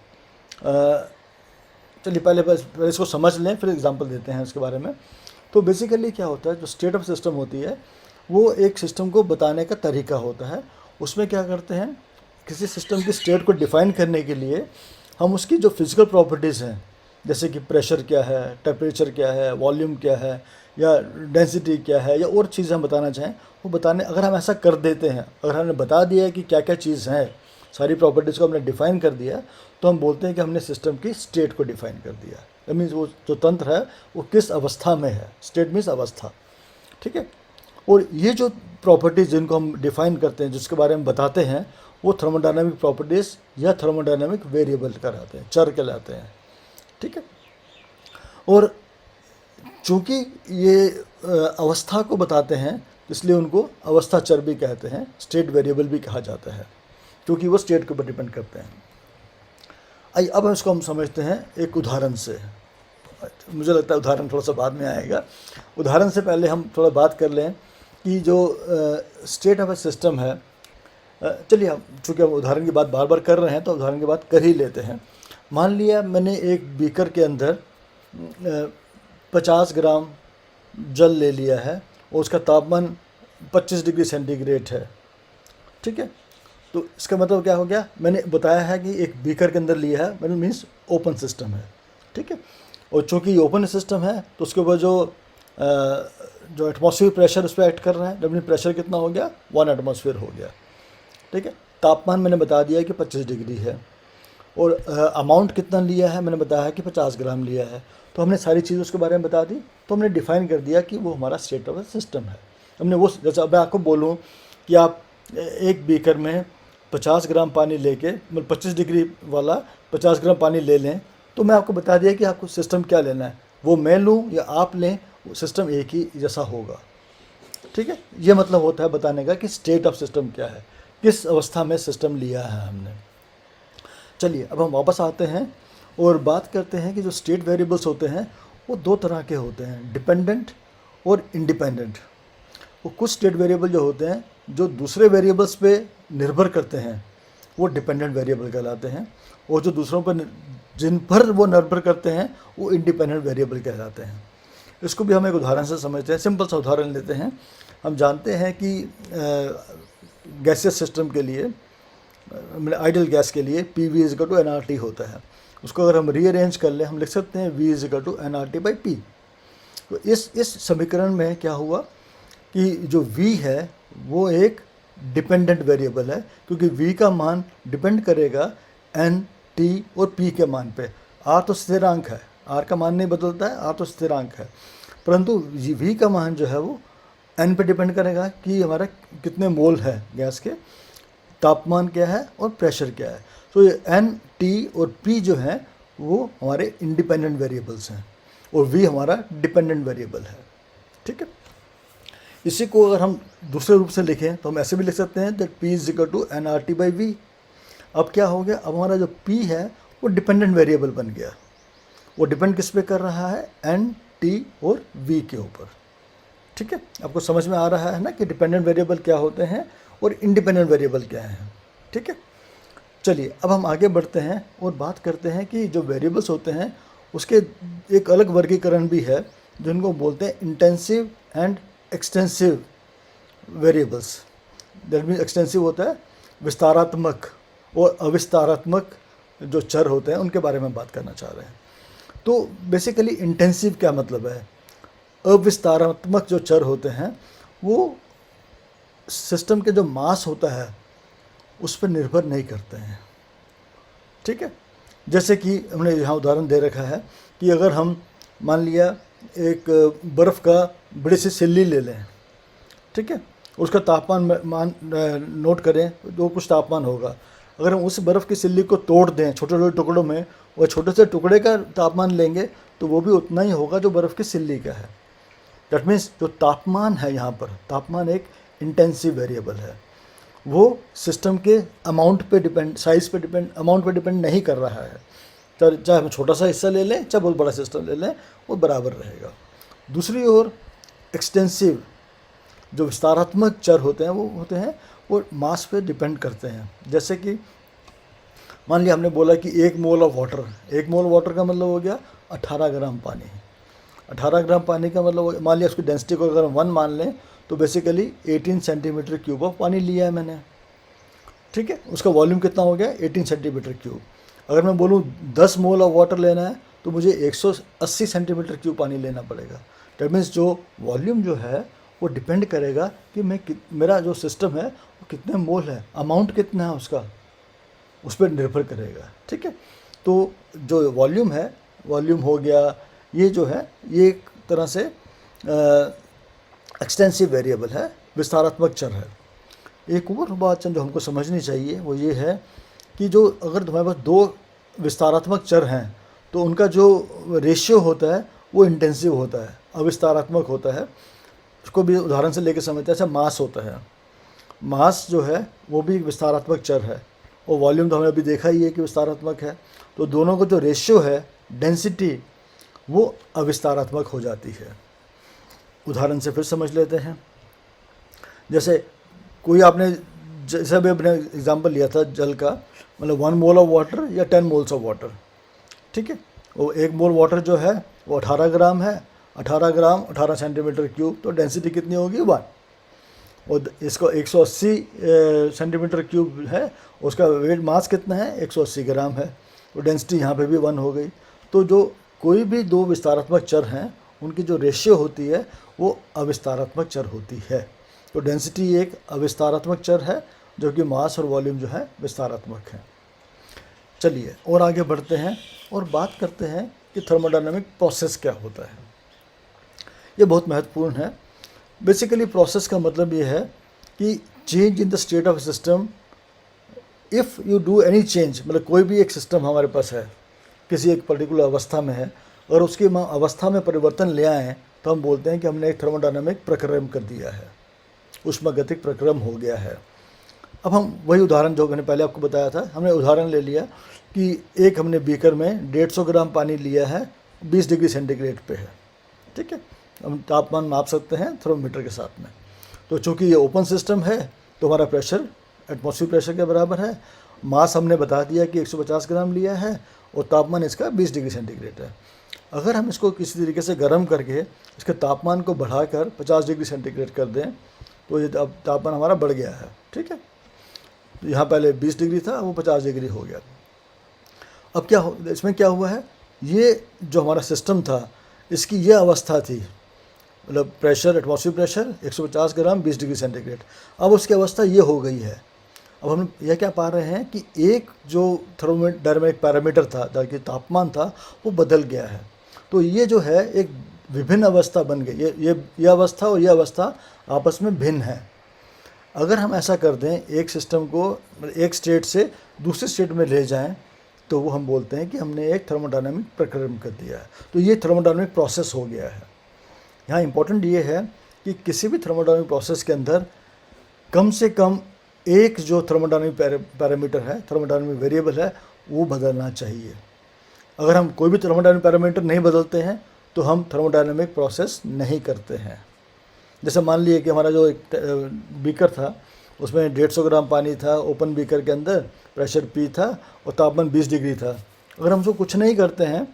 चलिए पहले इसको समझ लें, फिर एग्जांपल देते हैं उसके बारे में। तो बेसिकली क्या होता है, जो स्टेट ऑफ सिस्टम होती है वो एक सिस्टम को बताने का तरीका होता है। उसमें क्या करते हैं, किसी सिस्टम की स्टेट को डिफ़ाइन करने के लिए हम उसकी जो फिज़िकल प्रॉपर्टीज़ हैं, जैसे कि प्रेशर क्या है, टेम्परेचर क्या है, वॉल्यूम क्या है, या डेंसिटी क्या है, या और चीज़ें हम बताना चाहें वो बताने, अगर हम ऐसा कर देते हैं, अगर हमने बता दिया है कि क्या क्या चीज़ हैं, सारी प्रॉपर्टीज़ को हमने डिफ़ाइन कर दिया, तो हम बोलते हैं कि हमने सिस्टम की स्टेट को डिफ़ाइन कर दिया। दैट मीन्स वो जो तंत्र है वो किस अवस्था में है। स्टेट मीन्स अवस्था। ठीक है, और ये जो प्रॉपर्टीज़ जिनको हम डिफ़ाइन करते हैं, जिसके बारे में बताते हैं, वो थर्मोडायनामिक प्रॉपर्टीज़ या थर्मोडायनामिक वेरिएबल कहलाते हैं, चर कहलाते हैं। ठीक है, और चूँकि ये अवस्था को बताते हैं इसलिए उनको अवस्था चर भी कहते हैं, स्टेट वेरिएबल भी कहा जाता है, क्योंकि वो स्टेट के ऊपर डिपेंड करते हैं। आइए अब इसको हम समझते हैं एक उदाहरण से। मुझे लगता है उदाहरण थोड़ा सा बाद में आएगा। उदाहरण से पहले हम थोड़ा बात कर लें कि जो स्टेट ऑफ ए सिस्टम है। चलिए हम चूँकि हम उदाहरण की बात बार बार कर रहे हैं तो उदाहरण की बात कर ही लेते हैं। मान लिया मैंने एक बीकर के अंदर 50 ग्राम जल ले लिया है और उसका तापमान 25 डिग्री सेंटीग्रेड है, ठीक है। तो इसका मतलब क्या हो गया, मैंने बताया है कि एक बीकर के अंदर लिया है, मैंने मीन्स ओपन सिस्टम है, ठीक है। और चूँकि ओपन सिस्टम है तो उसके ऊपर जो एटमॉस्फेयर प्रेशर उस पर एक्ट कर रहा है, डब्ल्यू प्रेशर कितना हो गया, 1 एटमॉस्फेयर हो गया, ठीक है। तापमान मैंने बता दिया कि 25 डिग्री है और अमाउंट कितना लिया है, मैंने बताया कि 50 ग्राम लिया है। तो हमने सारी चीज़ उसके बारे में बता दी, तो हमने डिफ़ाइन कर दिया कि वो हमारा स्टेट ऑफ सिस्टम है। हमने वो, जैसे अब मैं आपको बोलूँ कि आप एक बीकर में 50 ग्राम पानी लेके, मतलब 25 डिग्री वाला 50 ग्राम पानी ले लें, तो मैं आपको बता दिया कि आपको सिस्टम क्या लेना है, वो मैं लूँ या आप लें, सिस्टम एक ही जैसा होगा, ठीक है। ये मतलब होता है बताने का कि स्टेट ऑफ सिस्टम क्या है, किस अवस्था में सिस्टम लिया है हमने। चलिए अब हम वापस आते हैं और बात करते हैं कि जो स्टेट वेरिएबल्स होते हैं वो 2 तरह के होते हैं, डिपेंडेंट और इंडिपेंडेंट। वो कुछ स्टेट वेरिएबल जो होते हैं जो दूसरे वेरिएबल्स पे निर्भर करते हैं वो डिपेंडेंट वेरिएबल कहलाते हैं, और जो दूसरों पर जिन पर वो निर्भर करते हैं वो इंडिपेंडेंट वेरिएबल कहलाते हैं। इसको भी हम एक उदाहरण से समझते हैं, सिंपल सा उदाहरण लेते हैं। हम जानते हैं कि गैसियस सिस्टम के लिए, आइडियल गैस के लिए PV = nRT होता है। उसको अगर हम रीअरेंज कर लें, हम लिख सकते हैं V = nRT/P। तो इस समीकरण में क्या हुआ कि जो V है वो एक डिपेंडेंट वेरिएबल है, क्योंकि V का मान डिपेंड करेगा N, T और P के मान पे। R तो स्थिरांक है, R का मान नहीं बदलता है, R तो स्थिरांक है, परंतु V का मान जो है वो N पे डिपेंड करेगा कि हमारा कितने मोल है गैस के, तापमान क्या है और प्रेशर क्या है। तो ये N, T और P जो हैं वो हमारे इंडिपेंडेंट वेरिएबल्स हैं और V हमारा डिपेंडेंट वेरिएबल है, ठीक है। इसी को अगर हम दूसरे रूप से लिखें तो हम ऐसे भी लिख सकते हैं दैट P = nRT/V। अब क्या हो गया, अब हमारा जो P है वो डिपेंडेंट वेरिएबल बन गया। वो डिपेंड किस पे कर रहा है, N, T और V के ऊपर, ठीक है। आपको समझ में आ रहा है ना कि डिपेंडेंट वेरिएबल क्या होते हैं और इंडिपेंडेंट वेरिएबल क्या हैं, ठीक है। चलिए अब हम आगे बढ़ते हैं और बात करते हैं कि जो वेरिएबल्स होते हैं उसके एक अलग वर्गीकरण भी है जिनको बोलते हैं intensive and extensive variables. That means extensive होता है विस्तारात्मक, और अविस्तारात्मक जो चर होते हैं उनके बारे में बात करना चाह रहे हैं। तो बेसिकली इंटेंसिव क्या मतलब है, अविस्तारात्मक जो चर होते हैं वो सिस्टम के जो मास होता है उस पर निर्भर नहीं करते हैं, ठीक है। जैसे कि हमने यहाँ उदाहरण दे रखा है कि अगर हम मान लिया एक बर्फ़ का बड़ी सी सिल्ली ले लें, ठीक है, उसका तापमान नोट करें तो कुछ तापमान होगा। अगर हम उस बर्फ़ की सिल्ली को तोड़ दें छोटे छोटे टुकड़ों में और छोटे से टुकड़े का तापमान लेंगे तो वो भी उतना ही होगा जो बर्फ़ की सिल्ली का है। दैट मीन्स जो तापमान है, यहाँ पर तापमान एक इंटेंसिव वेरिएबल है, वो सिस्टम के अमाउंट पे डिपेंड, साइज़ पे डिपेंड, अमाउंट पे डिपेंड नहीं कर रहा है। चाहे हम छोटा सा हिस्सा ले लें चाहे बहुत बड़ा सिस्टम ले लें वो बराबर रहेगा। दूसरी ओर एक्सटेंसिव जो विस्तारात्मक चर होते हैं वो होते हैं वो मास पे डिपेंड करते हैं। जैसे कि मान लिया हमने बोला कि 1 mole of water, 1 mole water का मतलब हो गया 18 ग्राम पानी। 18 ग्राम पानी का मतलब, मान लिया उसकी डेंसिटी को अगर हम 1 मान लें तो बेसिकली 18 सेंटीमीटर क्यूब ऑफ पानी लिया है मैंने, ठीक है। उसका वॉल्यूम कितना हो गया, 18 सेंटीमीटर क्यूब। अगर मैं बोलूँ 10 मोल ऑफ वाटर लेना है तो मुझे 180 सेंटीमीटर क्यूब पानी लेना पड़ेगा। दैट मीन्स जो वॉल्यूम जो है वो डिपेंड करेगा कि मेरा जो सिस्टम है वो कितने मोल है, अमाउंट कितना है उसका, उस पर निर्भर करेगा, ठीक है। तो जो वॉल्यूम है, वॉल्यूम हो गया, ये जो है ये एक तरह से एक्सटेंसिव वेरिएबल है, विस्तारात्मक चर है। एक और बात जो हमको समझनी चाहिए वो ये है कि जो अगर तुम्हारे पास 2 विस्तारात्मक चर हैं तो उनका जो रेशियो होता है वो इंटेंसिव होता है, अविस्तारात्मक होता है। उसको भी उदाहरण से लेके समझते हैं। ऐसा मास होता है, मास जो है वो भी विस्तारात्मक चर है और वॉल्यूम तो हमने अभी देखा ही है कि विस्तारात्मक है। तो दोनों का जो रेशियो है, डेंसिटी, वो अविस्तारात्मक हो जाती है। उदाहरण से फिर समझ लेते हैं। जैसे कोई आपने, जैसे भी अपने एग्जांपल लिया था जल का, मतलब 1 मोल ऑफ वाटर या 10 मोल्स ऑफ वाटर, ठीक है। वो 1 मोल वाटर जो है वो 18 ग्राम है, 18 ग्राम 18 सेंटीमीटर क्यूब, तो डेंसिटी कितनी होगी 1। और इसको 180 सेंटीमीटर क्यूब है, उसका वेट मास कितना है 180 ग्राम है, तो डेंसिटी यहाँ पे भी 1 हो गई। तो जो कोई भी दो विस्तारात्मक चर हैं उनकी जो रेशियो होती है वो अविस्तारात्मक चर होती है। तो डेंसिटी एक अविस्तारात्मक चर है, जबकि मास और वॉल्यूम जो है विस्तारात्मक है। चलिए और आगे बढ़ते हैं और बात करते हैं कि थर्मोडायनामिक प्रोसेस क्या होता है। ये बहुत महत्वपूर्ण है। बेसिकली प्रोसेस का मतलब ये है कि change in the state of system, if you do any change, मतलब कोई भी एक सिस्टम हमारे पास है, किसी एक पर्टिकुलर अवस्था में है और उसकी अवस्था में परिवर्तन ले आए तो हम बोलते हैं कि हमने एक थर्मोडायनामिक प्रक्रम कर दिया है, ऊष्मागतिक प्रक्रम हो गया है। अब हम वही उदाहरण जो मैंने पहले आपको बताया था, हमने उदाहरण ले लिया कि एक हमने बीकर में 150 ग्राम पानी लिया है, 20 डिग्री सेंटीग्रेड पे है, ठीक है। हम तापमान माप सकते हैं थर्मोमीटर के साथ में। तो चूँकि ये ओपन सिस्टम है तो हमारा प्रेशर एटमॉस्फेयर प्रेशर के बराबर है, मास हमने बता दिया कि 150 ग्राम लिया है और तापमान इसका 20 डिग्री सेंटीग्रेड है। अगर हम इसको किसी तरीके से गर्म करके इसके तापमान को बढ़ाकर 50 डिग्री सेंटीग्रेड कर दें तो ये अब तापमान हमारा बढ़ गया है, ठीक है। तो यहाँ पहले 20 डिग्री था, वो 50 डिग्री हो गया। अब क्या हो, इसमें क्या हुआ है, ये जो हमारा सिस्टम था इसकी ये अवस्था थी, मतलब प्रेशर एटमॉस्फेयर प्रेशर 150 ग्राम 20 डिग्री सेंटीग्रेड। अब उसकी अवस्था ये हो गई है। अब हम यह क्या पा रहे हैं कि एक जो थर्मोडायनामिक पैरामीटर था, जो तापमान था, वो बदल गया है। तो ये जो है एक विभिन्न अवस्था बन गई, ये अवस्था और ये अवस्था आपस में भिन्न है। अगर हम ऐसा कर दें, एक सिस्टम को एक स्टेट से दूसरे स्टेट में ले जाएं, तो वो हम बोलते हैं कि हमने एक थर्मोडायनामिक प्रक्रम कर दिया है। तो ये थर्मोडायनामिक प्रोसेस हो गया है। यहाँ इम्पोर्टेंट ये है कि किसी भी थर्मोडायनामिक प्रोसेस के अंदर कम से कम एक जो थर्मोडायनामिक पैरामीटर है, थर्मोडायनामिक वेरिएबल है, वो बदलना चाहिए। अगर हम कोई भी थर्मोडायनामिक पैरामीटर नहीं बदलते हैं तो हम थर्मोडायनामिक प्रोसेस नहीं करते हैं। जैसे मान लिए कि हमारा जो एक बीकर था उसमें 150 ग्राम पानी था, ओपन बीकर के अंदर प्रेशर P था और तापमान 20 डिग्री था। अगर हम उसको कुछ नहीं करते हैं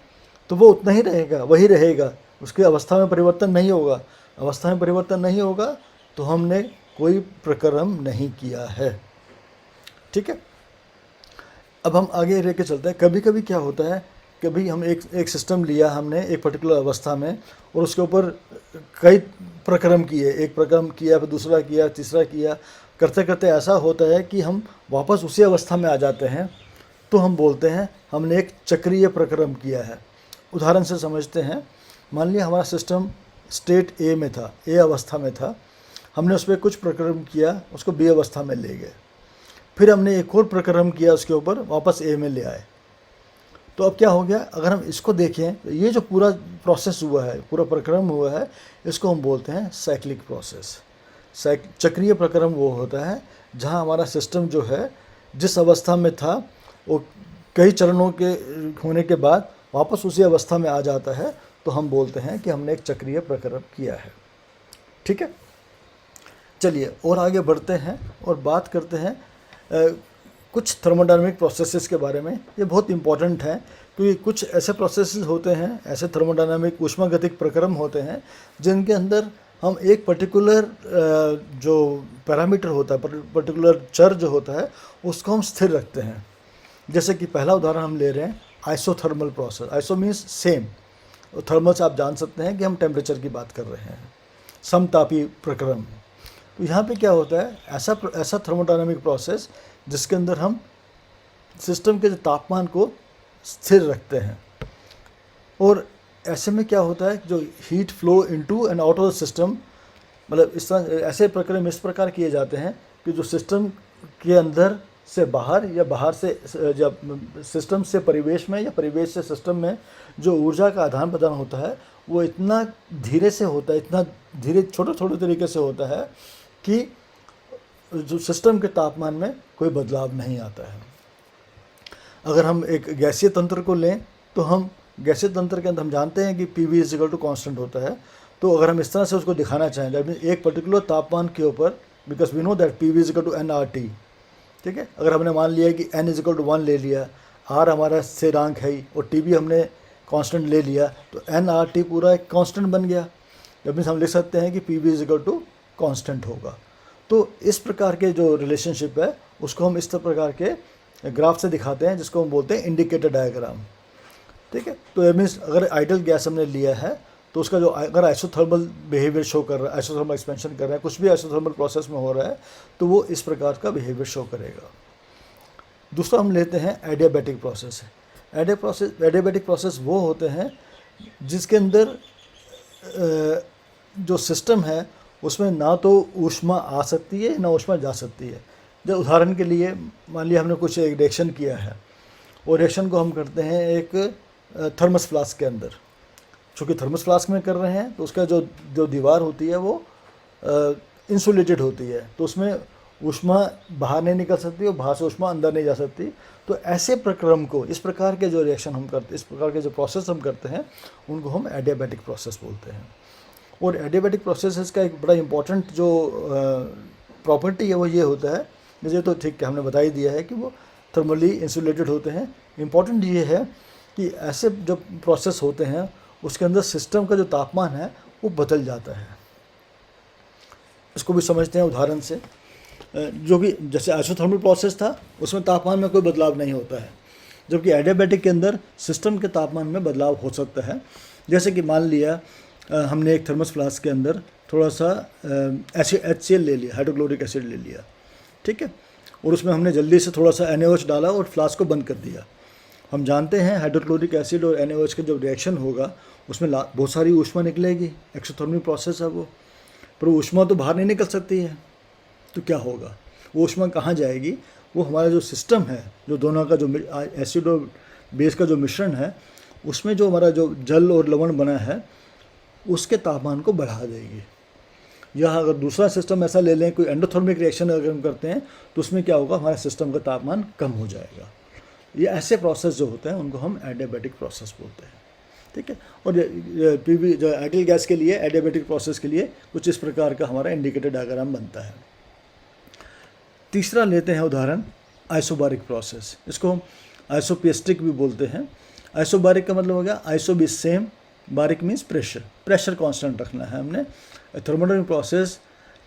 तो वो उतना ही रहेगा, वही रहेगा, उसकी अवस्था में परिवर्तन नहीं होगा। अवस्था में परिवर्तन नहीं होगा तो हमने कोई प्रक्रम नहीं किया है, ठीक है। अब हम आगे लेके चलते हैं। कभी कभी क्या होता है, कभी हम एक सिस्टम लिया हमने एक पर्टिकुलर अवस्था में और उसके ऊपर कई प्रक्रम किए, एक प्रक्रम किया फिर दूसरा किया तीसरा किया, करते करते ऐसा होता है कि हम वापस उसी अवस्था में आ जाते हैं, तो हम बोलते हैं हमने एक चक्रीय प्रक्रम किया है। उदाहरण से समझते हैं, मान लिया हमारा सिस्टम स्टेट ए में था, ए अवस्था में था, हमने उस पर कुछ प्रक्रम किया, उसको बी अवस्था में ले गए, फिर हमने एक और प्रक्रम किया उसके ऊपर, वापस ए में ले आए। तो अब क्या हो गया, अगर हम इसको देखें तो ये जो पूरा प्रोसेस हुआ है, पूरा प्रक्रम हुआ है, इसको हम बोलते हैं साइक्लिक प्रोसेस। चक्रीय प्रक्रम वो होता है जहाँ हमारा सिस्टम जो है जिस अवस्था में था वो कई चरणों के होने के बाद वापस उसी अवस्था में आ जाता है, तो हम बोलते हैं कि हमने एक चक्रीय प्रक्रम किया है, ठीक है। चलिए और आगे बढ़ते हैं और बात करते हैं कुछ थर्मोडायनामिक प्रोसेसेस के बारे में। ये बहुत इंपॉर्टेंट है क्योंकि कुछ ऐसे प्रोसेसेस होते हैं, ऐसे थर्मोडायनामिक ऊष्मागतिक प्रक्रम होते हैं जिनके अंदर हम एक पर्टिकुलर जो पैरामीटर होता है, पर्टिकुलर चर जो होता है, उसको हम स्थिर रखते हैं। जैसे कि पहला उदाहरण हम ले रहे हैं isothermal process. Iso means same, thermal से आप जान सकते हैं कि हम टेम्परेचर की बात कर रहे हैं, समतापी प्रक्रम। तो यहाँ पे क्या होता है, ऐसा थर्मोडायनामिक प्रोसेस जिसके अंदर हम सिस्टम के तापमान को स्थिर रखते हैं। और ऐसे में क्या होता है, जो heat flow into and out of the system, मतलब इस तरह ऐसे प्रक्रम इस प्रकार किए जाते हैं कि जो सिस्टम के अंदर से बाहर या बाहर से जब सिस्टम से परिवेश में या परिवेश से सिस्टम में जो ऊर्जा का आदान प्रदान होता है वो इतना धीरे से होता है, इतना धीरे छोटे छोटे तरीके से होता है कि जो सिस्टम के तापमान में कोई बदलाव नहीं आता है। अगर हम एक गैसीय तंत्र को लें तो हम गैसीय तंत्र के अंदर हम जानते हैं कि PV = कांस्टेंट होता है। तो अगर हम इस तरह से उसको दिखाना चाहें, दैट मीन एक पर्टिकुलर तापमान के ऊपर, because we know that PV = nRT, ठीक है। अगर हमने मान लिया कि n = 1 ले लिया, आर हमारा स्थिरांक है ही और टी भी हमने कांस्टेंट ले लिया, तो एन आर टी पूरा एक कांस्टेंट बन गया। जब हम लिख सकते हैं कि P B is equal to constant होगा। तो इस प्रकार के जो रिलेशनशिप है उसको हम इस प्रकार के ग्राफ से दिखाते हैं, जिसको हम बोलते हैं इंडिकेटर डायग्राम। ठीक है, तो इट मीन्स अगर आइडियल गैस हमने लिया है तो उसका जो अगर आइसोथर्मल बिहेवियर शो कर रहा है, आइसोथर्मल एक्सपेंशन कर रहा है, कुछ भी आइसोथर्मल प्रोसेस में हो रहा है, तो वो इस प्रकार का बिहेवियर शो करेगा। दूसरा हम लेते हैं एडियाबैटिक प्रोसेस। एडियाबैटिक प्रोसेस वो होते हैं जिसके अंदर जो सिस्टम है उसमें ना तो ऊष्मा आ सकती है ना ऊष्मा जा सकती है। जब उदाहरण के लिए मान लिया हमने कुछ एक रिएक्शन किया है और रिएक्शन को हम करते हैं एक थर्मस फ्लास्क के अंदर। चूँकि थर्मस फ्लास्क में कर रहे हैं तो उसका जो दीवार होती है वो इंसुलेटेड होती है, तो उसमें ऊष्मा बाहर नहीं निकल सकती और बाहर से ऊष्मा अंदर नहीं जा सकती। तो ऐसे प्रक्रम को, इस प्रकार के जो रिएक्शन हम करते, इस प्रकार के जो प्रोसेस हम करते हैं, उनको हम एडियाबैटिक प्रोसेस बोलते हैं। और एडियाबैटिक प्रोसेस का एक बड़ा इंपॉर्टेंट जो प्रॉपर्टी है वो ये होता है, मुझे तो ठीक है हमने बता ही दिया है कि वो थर्मली इंसुलेटेड होते हैं। इम्पॉर्टेंट ये है कि ऐसे जब प्रोसेस होते हैं उसके अंदर सिस्टम का जो तापमान है वो बदल जाता है। इसको भी समझते हैं उदाहरण से, जो कि जैसे आइसोथर्मल प्रोसेस था उसमें तापमान में कोई बदलाव नहीं होता है, जबकि एडियाबैटिक के अंदर सिस्टम के तापमान में बदलाव हो सकता है। जैसे कि मान लिया हमने एक थर्मस फ्लास्क के अंदर थोड़ा सा HCl ले लिया, हाइड्रोक्लोरिक एसिड ले लिया, ठीक है, और उसमें हमने जल्दी से थोड़ा सा NaOH डाला और फ्लास्क को बंद कर दिया। हम जानते हैं हाइड्रोक्लोरिक एसिड और NaOH का जब रिएक्शन होगा उसमें बहुत सारी ऊष्मा निकलेगी, एक्सोथर्मल प्रोसेस है वो, पर ऊष्मा तो बाहर नहीं निकल सकती है। तो क्या होगा, वो ऊष्मा कहाँ जाएगी? वो हमारा जो सिस्टम है, जो दोनों का जो एसिड और बेस का जो मिश्रण है, उसमें जो हमारा जो जल और लवण बना है उसके तापमान को बढ़ा देगी। या अगर दूसरा सिस्टम ऐसा ले लें, कोई एंडोथर्मिक रिएक्शन अगर हम करते हैं तो उसमें क्या होगा, हमारे सिस्टम का तापमान कम हो जाएगा। ये ऐसे प्रोसेस जो होते हैं उनको हम एडियाबैटिक प्रोसेस बोलते हैं, ठीक है। और पीवी जो आइडियल गैस के लिए, एडियाबैटिक प्रोसेस के लिए कुछ इस प्रकार का हमारा इंडिकेटर डायग्राम बनता है। तीसरा लेते हैं उदाहरण आइसोबारिक प्रोसेस, इसको हम आइसोपिस्टिक भी बोलते हैं। आइसोबारिक का मतलब हो गया आइसो भी सेम, बारिक मीन्स प्रेशर कांस्टेंट रखना है हमने। थर्मोडायनामिक प्रोसेस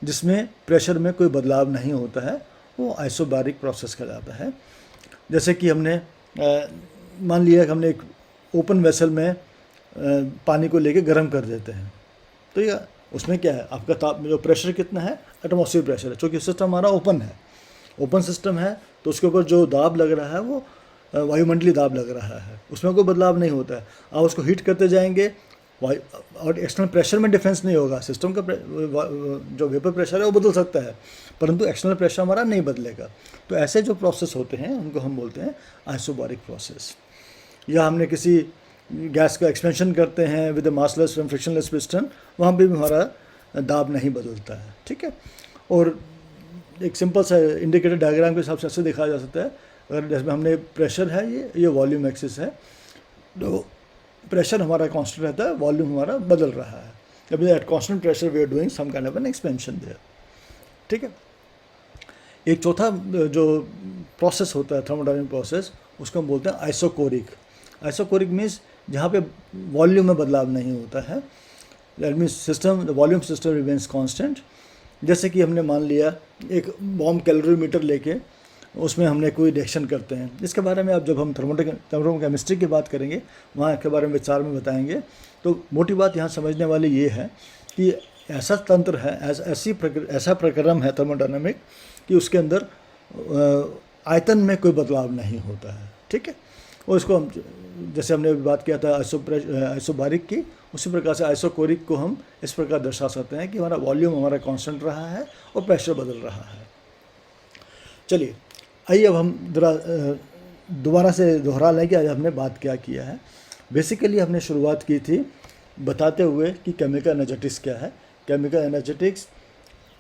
जिसमें प्रेशर में कोई बदलाव नहीं होता है वो आइसोबारिक प्रोसेस कहलाता है। जैसे कि हमने मान लिया कि हमने एक ओपन वेसल में पानी को लेके गर्म कर देते हैं, तो ये उसमें क्या है, आपका जो प्रेशर कितना है, एटमॉस्फेयर प्रेशर है। चूँकि सिस्टम हमारा ओपन है, ओपन सिस्टम है, तो उसके ऊपर जो दाब लग रहा है वो वायुमंडलीय दाब लग रहा है, उसमें कोई बदलाव नहीं होता है। आप उसको हीट करते जाएंगे और एक्सटर्नल प्रेशर में डिफरेंस नहीं होगा। सिस्टम का जो वेपर प्रेशर है वो बदल सकता है, परंतु एक्सटर्नल प्रेशर हमारा नहीं बदलेगा। तो ऐसे जो प्रोसेस होते हैं उनको हम बोलते हैं आइसोबारिक प्रोसेस। या हमने किसी गैस का एक्सपेंशन करते हैं with massless and frictionless piston, वहाँ भी हमारा दाब नहीं बदलता है, ठीक है। और एक सिंपल सा इंडिकेटर डायग्राम के हिसाब से ऐसे दिखाया जा सकता है, अगर जैसे हमने प्रेशर है, ये वॉल्यूम एक्सिस है, तो प्रेशर हमारा कांस्टेंट रहता है, वॉल्यूम हमारा बदल रहा है। जब at constant pressure we are doing some kind of an expansion there, ठीक है। एक चौथा जो प्रोसेस होता है थर्मोडायनामिक प्रोसेस, उसको हम बोलते हैं आइसोकोरिक। आइसोकोरिक मीन्स जहाँ पे वॉल्यूम में बदलाव नहीं होता है, that means system, the volume system remains constant. जैसे कि हमने मान लिया एक बॉम्ब कैलोरीमीटर लेके उसमें हमने कोई रिएक्शन करते हैं, जिसके बारे में अब जब हम थर्मोकेमिस्ट्री की बात करेंगे वहाँ के बारे में विचार में बताएंगे। तो मोटी बात यहाँ समझने वाली ये है कि ऐसा तंत्र है, ऐसा प्रक्रम है थर्मोडायनामिक कि उसके अंदर आयतन में कोई बदलाव नहीं होता है, ठीक है। और इसको हम, जैसे हमने बात किया था आइसोबारिक की, उसी प्रकार से आइसोकोरिक को हम इस प्रकार दर्शा सकते हैं कि हमारा वॉल्यूम हमारा कांस्टेंट रहा है और प्रेशर बदल रहा है। चलिए आइए अब हम दोबारा से दोहरा लें कि आज हमने बात क्या किया है। बेसिकली हमने शुरुआत की थी बताते हुए कि केमिकल एनर्जेटिक्स क्या है। केमिकल एनर्जेटिक्स,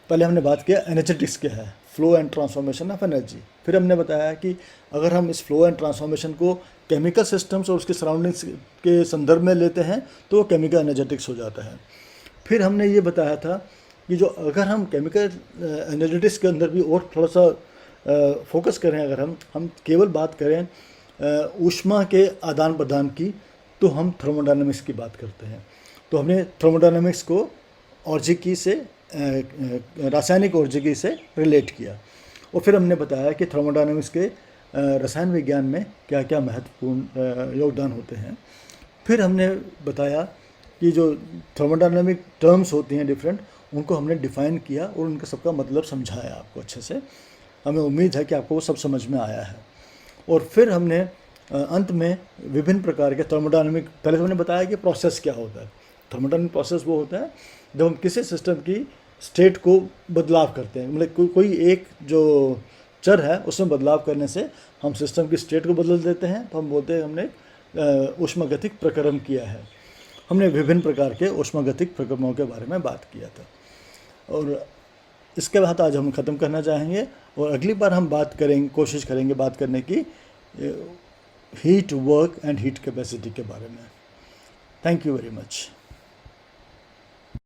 पहले हमने बात किया एनर्जेटिक्स क्या है, flow and transformation of energy. फिर हमने बताया कि अगर हम इस फ्लो एंड ट्रांसफॉर्मेशन को केमिकल सिस्टम्स और उसके सराउंडिंग्स के संदर्भ में लेते हैं तो वो केमिकल एनर्जेटिक्स हो जाता है। फिर हमने ये बताया था कि जो अगर हम केमिकल एनर्जेटिक्स के अंदर भी और थोड़ा सा फोकस करें, अगर हम केवल बात करें ऊष्मा के आदान प्रदान की, तो हम थर्मोडायनामिक्स की बात करते हैं। तो हमने थर्मोडायनामिक्स को और्जिकी से रासायनिक और्जिकी से रिलेट किया, और फिर हमने बताया कि थर्मोडायनामिक्स के रसायन विज्ञान में क्या क्या महत्वपूर्ण योगदान होते हैं। फिर हमने बताया कि जो थर्मोडायनामिक टर्म्स होती हैं डिफरेंट, उनको हमने डिफ़ाइन किया और उनका सबका मतलब समझाया आपको अच्छे से। हमें उम्मीद है कि आपको वो सब समझ में आया है। और फिर हमने अंत में विभिन्न प्रकार के थर्मोडायनामिक, पहले हमने बताया कि प्रोसेस क्या होता है। थर्मोडायनामिक प्रोसेस वो होता है जब हम किसी सिस्टम की स्टेट को बदलाव करते हैं, मतलब कोई एक जो चर है उसमें बदलाव करने से हम सिस्टम की स्टेट को बदल देते हैं, तो हम बोलते हैं हमने ऊष्मागतिक प्रक्रम किया है। हमने विभिन्न प्रकार के ऊष्मागतिक प्रक्रमों के बारे में बात किया था, और इसके बाद आज हम ख़त्म करना चाहेंगे, और अगली बार हम कोशिश करेंगे बात करने की heat work and heat capacity के बारे में। Thank you very much.